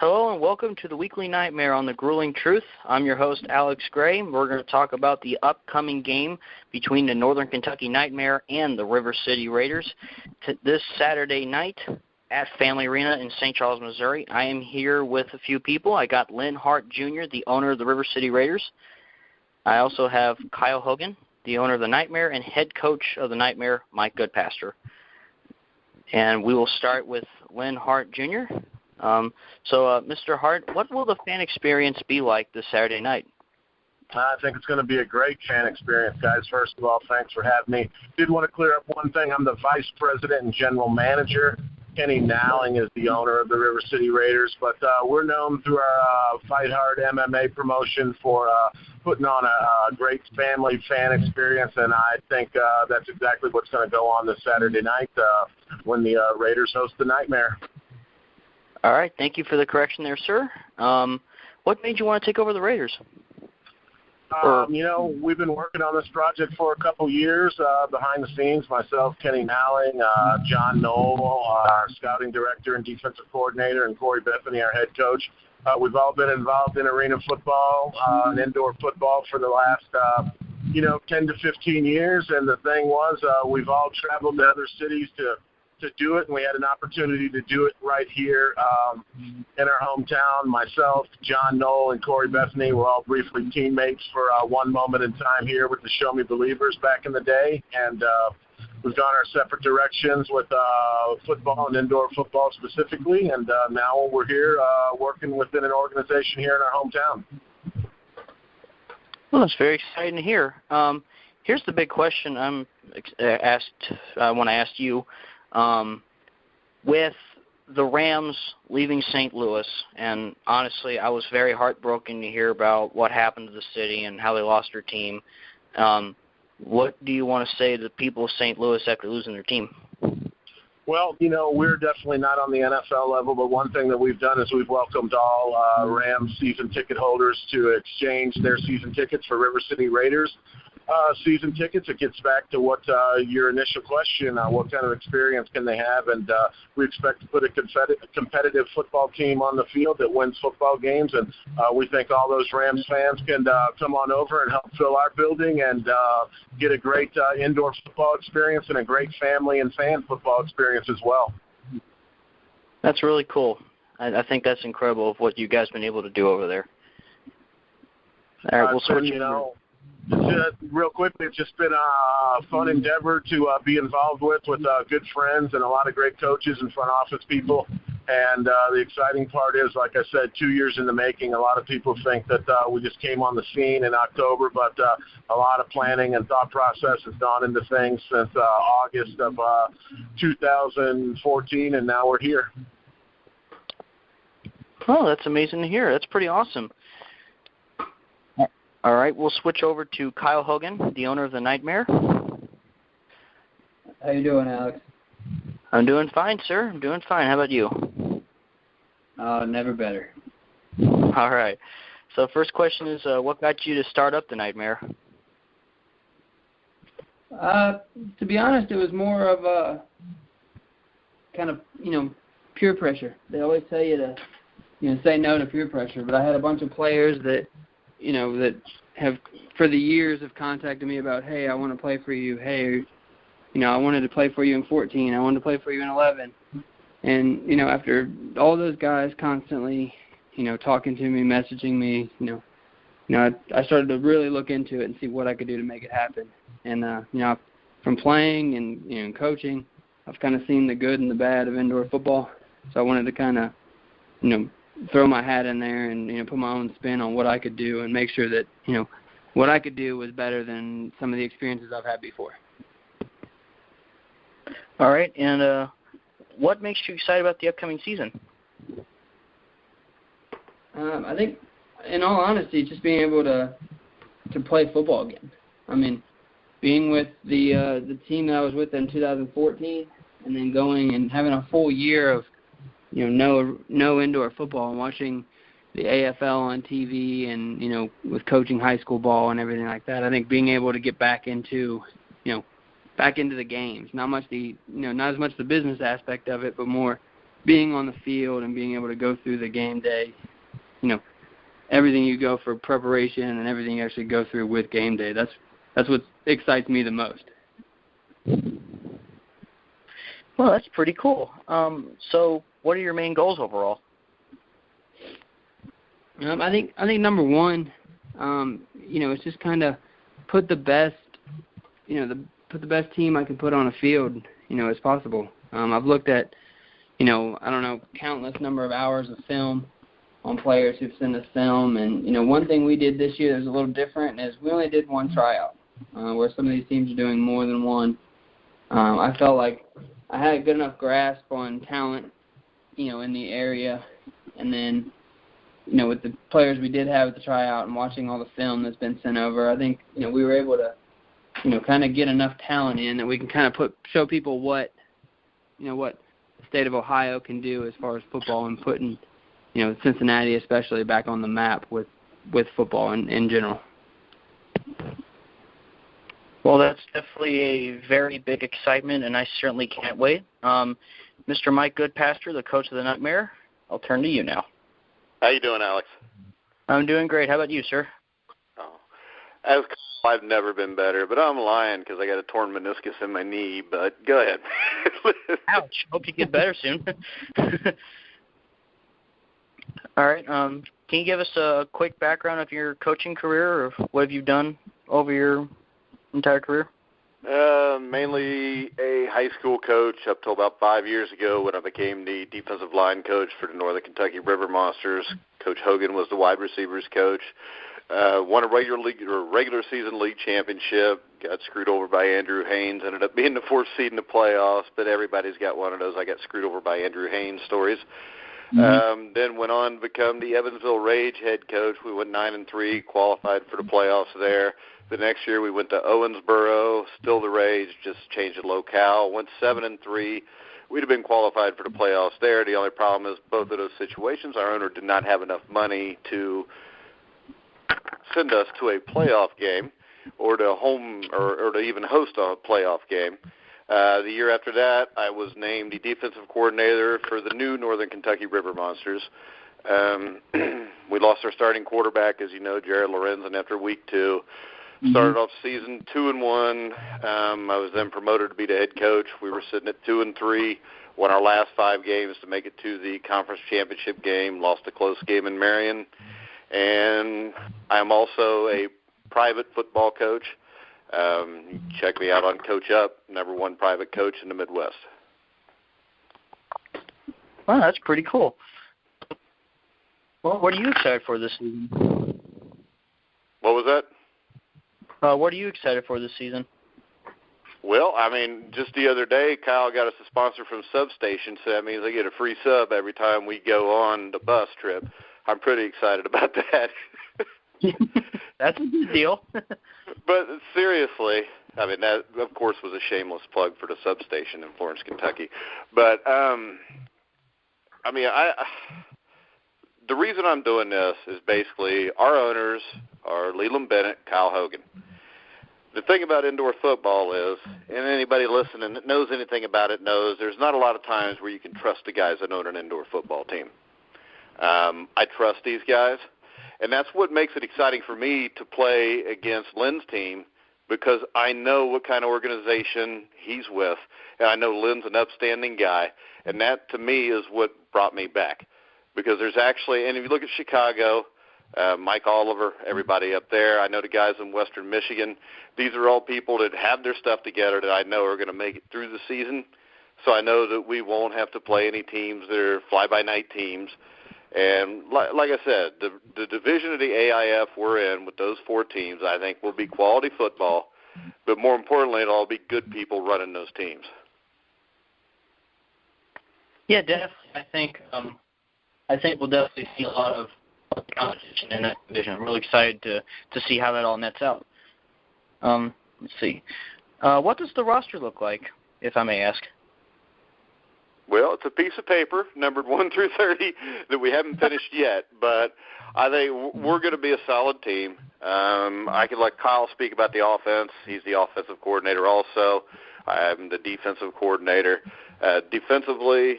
Hello and welcome to the Weekly Nightmare on the Grueling Truth. I'm your host, Alex Gray. We're going to talk about the upcoming game between the Northern Kentucky Nightmare and the River City Raiders this Saturday night at Family Arena in St. Charles, Missouri. I am here with a few people. I got Lin Hart, Jr., the owner of the River City Raiders. I also have Kyle Hogan, the owner of the Nightmare, and head coach of the Nightmare, Mike Goodpaster. And we will start with Lin Hart, Jr. Mr. Hart, what will the fan experience be like this Saturday night? I think it's going to be a great fan experience, guys. First of all, thanks for having me. Did want to clear up one thing. I'm the vice president and general manager. Kenny Nowling is the owner of the River City Raiders, but we're known through our Fight Hard MMA promotion for putting on a great family fan experience, and I think that's exactly what's going to go on this Saturday night when the Raiders host the Nightmare. All right. Thank you for the correction there, sir. What made you want to take over the Raiders? We've been working on this project for a couple years behind the scenes, myself, Kenny Nowling, John Knoll, our scouting director and defensive coordinator, and Corey Bethany, our head coach. We've all been involved in arena football and indoor football for the last, 10 to 15 years. And the thing was, we've all traveled to other cities to do it, and we had an opportunity to do it right here in our hometown. Myself, John Knoll, and Corey Bethany were all briefly teammates for one moment in time here with the Show Me Believers back in the day, and we've gone our separate directions with football and indoor football specifically, and now we're here working within an organization here in our hometown. Well, that's very exciting to hear. Here's the big question I want to ask you. With the Rams leaving St. Louis, and honestly, I was very heartbroken to hear about what happened to the city and how they lost their team. What do you want to say to the people of St. Louis after losing their team? Well, we're definitely not on the NFL level, but one thing that we've done is we've welcomed all Rams season ticket holders to exchange their season tickets for River City Raiders season tickets. It gets back to what your initial question, what kind of experience can they have, and we expect to put a competitive football team on the field that wins football games, and we think all those Rams fans can come on over and help fill our building and get a great indoor football experience and a great family and fan football experience as well. That's really cool. I think that's incredible of what you guys have been able to do over there. All right, we'll switch. Real quickly, it's just been a fun endeavor to be involved with good friends and a lot of great coaches and front office people. And the exciting part is, like I said, 2 years in the making. A lot of people think that we just came on the scene in October, but a lot of planning and thought process has gone into things since August of 2014, and now we're here. Oh, that's amazing to hear. That's pretty awesome. All right, we'll switch over to Kyle Hogan, the owner of the Nightmare. How you doing, Alex? I'm doing fine, sir. I'm doing fine. How about you? Never better. All right. So first question is, what got you to start up the Nightmare? To be honest, it was more of a kind of, peer pressure. They always tell you to, say no to peer pressure. But I had a bunch of players that that have for the years have contacted me about, hey, I want to play for you. Hey, I wanted to play for you in 14. I wanted to play for you in 11. And, after all those guys constantly, talking to me, messaging me, I started to really look into it and see what I could do to make it happen. And, from playing and, coaching, I've kind of seen the good and the bad of indoor football. So I wanted to kind of, throw my hat in there and put my own spin on what I could do and make sure that what I could do was better than some of the experiences I've had before. All right, and what makes you excited about the upcoming season? I think, in all honesty, just being able to play football again. I mean, being with the team that I was with in 2014, and then going and having a full year of no indoor football and watching the AFL on TV and, with coaching high school ball and everything like that. I think being able to get back into the games, not as much the business aspect of it, but more, being on the field and being able to go through the game day, everything you go for preparation and everything you actually go through with game day. That's what excites me the most. Well, that's pretty cool. So what are your main goals overall? I think number one, it's just kind of put the best, put the best team I can put on a field, as possible. I've looked at, countless number of hours of film on players who've sent us film, and one thing we did this year that was a little different is we only did one tryout, where some of these teams are doing more than one. I felt like I had a good enough grasp on talent, in the area, and then, with the players we did have at the tryout and watching all the film that's been sent over, I think, we were able to, kind of get enough talent in that we can kind of show people what the state of Ohio can do as far as football and putting, Cincinnati especially back on the map with football in general. Well, that's definitely a very big excitement, and I certainly can't wait. Mr. Mike Goodpaster, the coach of the Nightmare, I'll turn to you now. How you doing, Alex? I'm doing great. How about you, sir? Oh, as I've never been better, but I'm lying because I got a torn meniscus in my knee. But go ahead. Ouch! Hope you get better soon. All right. Can you give us a quick background of your coaching career, or what have you done over your entire career? Mainly a high school coach up till about 5 years ago when I became the defensive line coach for the Northern Kentucky River Monsters. Coach Hogan was the wide receivers coach. Won a regular season league championship. Got screwed over by Andrew Haynes. Ended up being the fourth seed in the playoffs, but everybody's got one of those I got screwed over by Andrew Haynes stories. Mm-hmm. Then went on to become the Evansville Rage head coach. We went 9-3, qualified for the playoffs there. The next year we went to Owensboro, still the Rage, just changed the locale. Went 7-3. We'd have been qualified for the playoffs there. The only problem is both of those situations, our owner did not have enough money to send us to a playoff game or to home or to even host a playoff game. The year after that, I was named the defensive coordinator for the new Northern Kentucky River Monsters. We lost our starting quarterback, as you know, Jared Lorenzen, after week 2. Started off season 2-1. I was then promoted to be the head coach. We were sitting at 2-3. Won our last 5 games to make it to the conference championship game. Lost a close game in Marion. And I'm also a private football coach. Check me out on Coach Up, #1 private coach in the Midwest. Wow, that's pretty cool. Well, what are you excited for this season? What was that? What are you excited for this season? Well, I mean, just the other day, Kyle got us a sponsor from Substation, so that means I get a free sub every time we go on the bus trip. I'm pretty excited about that. That's a good deal. But seriously, I mean, that, of course, was a shameless plug for the Substation in Florence, Kentucky. But, I mean, the reason I'm doing this is basically our owners are Leland Bennett, Kyle Hogan. The thing about indoor football is, and anybody listening that knows anything about it knows, there's not a lot of times where you can trust the guys that own an indoor football team. I trust these guys, and that's what makes it exciting for me to play against Lin's team, because I know what kind of organization he's with, and I know Lin's an upstanding guy, and that, to me, is what brought me back. Because there's actually, and if you look at Chicago, Mike Oliver, everybody up there, I know the guys in Western Michigan, these are all people that have their stuff together that I know are going to make it through the season. So I know that we won't have to play any teams that are fly-by-night teams. And like I said, the division of the AIF we're in with those 4 teams, I think, will be quality football. But more importantly, it'll all be good people running those teams. Yeah, definitely. I think we'll definitely see a lot of competition in that division. I'm really excited to see how that all nets out. Let's see. What does the roster look like, if I may ask? Well, it's a piece of paper, numbered 1 through 30, that we haven't finished yet. But I think we're going to be a solid team. I could let Kyle speak about the offense. He's the offensive coordinator also. I'm the defensive coordinator. Defensively,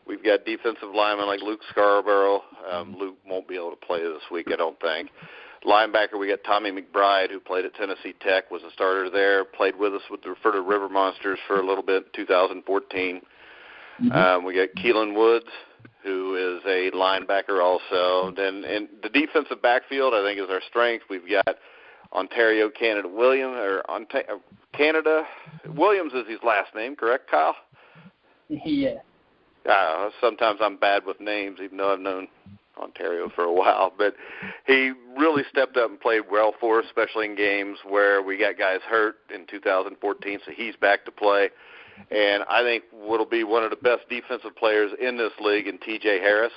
We've got defensive linemen like Luke Scarborough. Luke won't be able to play this week, I don't think. Linebacker, we got Tommy McBride, who played at Tennessee Tech, was a starter there, played with us with the Referred River Monsters for a little bit in 2014. Mm-hmm. We got Keelan Woods, who is a linebacker also. Then in the defensive backfield, I think, is our strength. We've got Ontario Canada Williams, Canada Williams is his last name, correct, Kyle? Yeah. Sometimes I'm bad with names, even though I've known Ontario for a while. But he really stepped up and played well for us, especially in games where we got guys hurt in 2014, so he's back to play. And I think what'll be one of the best defensive players in this league in T.J. Harris.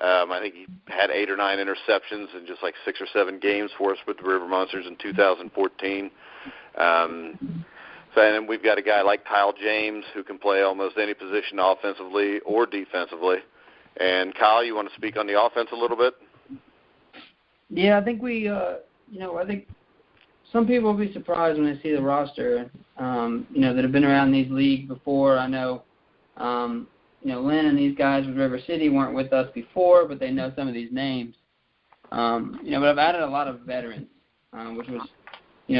I think he had 8 or 9 interceptions in just like 6 or 7 games for us with the River Monsters in 2014. So then we've got a guy like Kyle James who can play almost any position offensively or defensively. And Kyle, you want to speak on the offense a little bit? Yeah, I think I think some people will be surprised when they see the roster, that have been around these leagues before. I know, Lin and these guys with River City weren't with us before, but they know some of these names. But I've added a lot of veterans, which was,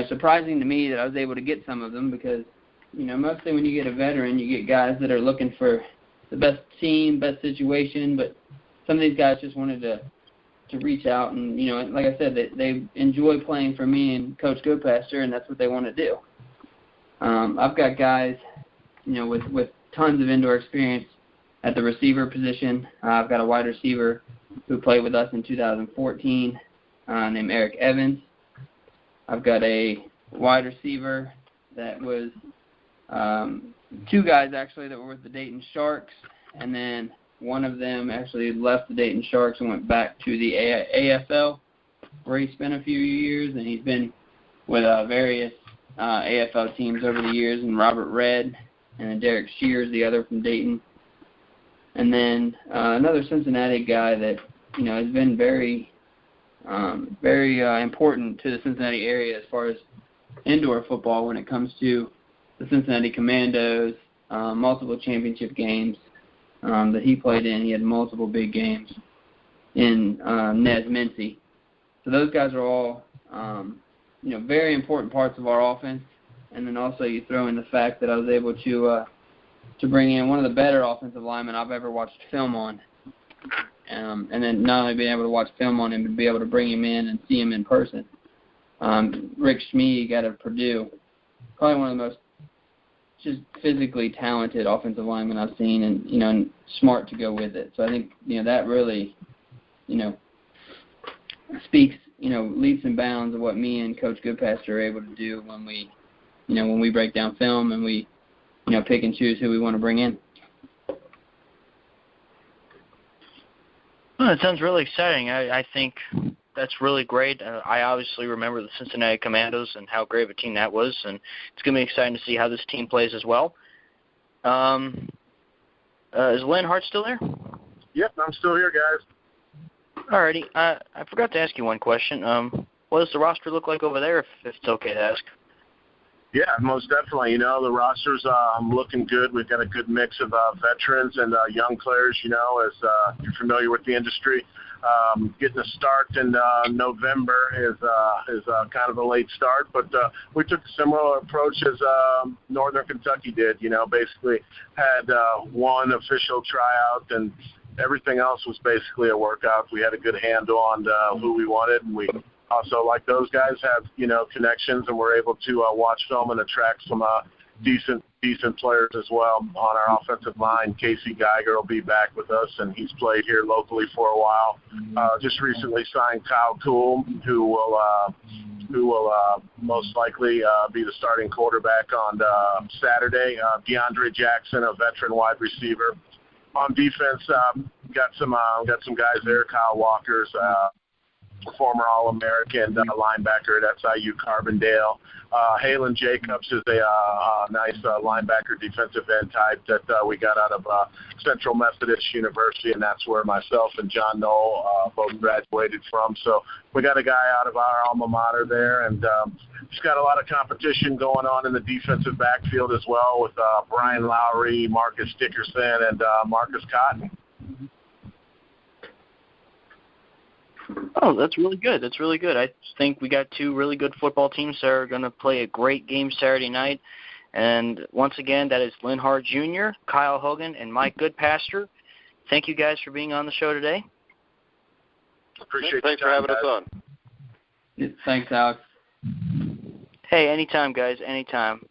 surprising to me that I was able to get some of them because, mostly when you get a veteran, you get guys that are looking for the best team, best situation, but some of these guys just wanted to reach out and, like I said, they enjoy playing for me and Coach Goodpaster, and that's what they want to do. I've got guys, with tons of indoor experience at the receiver position. I've got a wide receiver who played with us in 2014 named Eric Evans. I've got a wide receiver that was 2 guys, actually, that were with the Dayton Sharks, and then one of them actually left the Dayton Sharks and went back to the AFL, where he spent a few years, and he's been with various AFL teams over the years, and Robert Red, and then Derek Shears, the other from Dayton. And then another Cincinnati guy that, has been very important to the Cincinnati area as far as indoor football when it comes to the Cincinnati Commandos, multiple championship games that he played in. He had multiple big games in Nez Mincy. So those guys are all, very important parts of our offense. And then also you throw in the fact that I was able to bring in one of the better offensive linemen I've ever watched film on. And then not only being able to watch film on him, but be able to bring him in and see him in person. Rick Schmeeg out of Purdue, probably one of the most just physically talented offensive linemen I've seen, and and smart to go with it. So I think that really speaks leaps and bounds of what me and Coach Goodpaster are able to do when we break down film and we pick and choose who we want to bring in. Well, that sounds really exciting. I think that's really great. I obviously remember the Cincinnati Commandos and how great of a team that was, and it's going to be exciting to see how this team plays as well. Is Lin Hart still there? Yep, I'm still here, guys. Alrighty. I forgot to ask you one question. What does the roster look like over there, if it's okay to ask? Yeah, most definitely. The roster's looking good. We've got a good mix of veterans and young players, as you're familiar with the industry. Getting a start in November is kind of a late start, but we took a similar approach as Northern Kentucky did. Basically had one official tryout, and everything else was basically a workout. We had a good handle on who we wanted, and we also, like those guys, have connections, and we're able to watch film and attract some decent players as well on our offensive line. Casey Geiger will be back with us, and he's played here locally for a while. Just recently signed Kyle Toole, who will most likely be the starting quarterback on Saturday. DeAndre Jackson, a veteran wide receiver. On defense, got some guys there. Kyle Walker's former All-American linebacker at SIU Carbondale. Halen Jacobs is a nice linebacker defensive end type that we got out of Central Methodist University, and that's where myself and John Knoll both graduated from. So we got a guy out of our alma mater there, and just got a lot of competition going on in the defensive backfield as well with Brian Lowry, Marcus Dickerson, and Marcus Cotton. Oh, that's really good. That's really good. I think we got two really good football teams that are going to play a great game Saturday night. And once again, that is Lin Hart Jr., Kyle Hogan, and Mike Goodpaster. Thank you guys for being on the show today. Appreciate Thanks for having us on. Thanks, Alex. Hey, anytime, guys, anytime.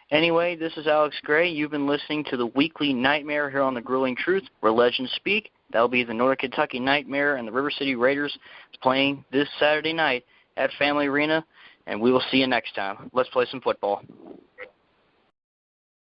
Anyway, this is Alex Gray. You've been listening to the Weekly Nightmare here on The Grueling Truth, where legends speak. That'll be the Northern Kentucky Nightmare and the River City Raiders playing this Saturday night at Family Arena, and we will see you next time. Let's play some football.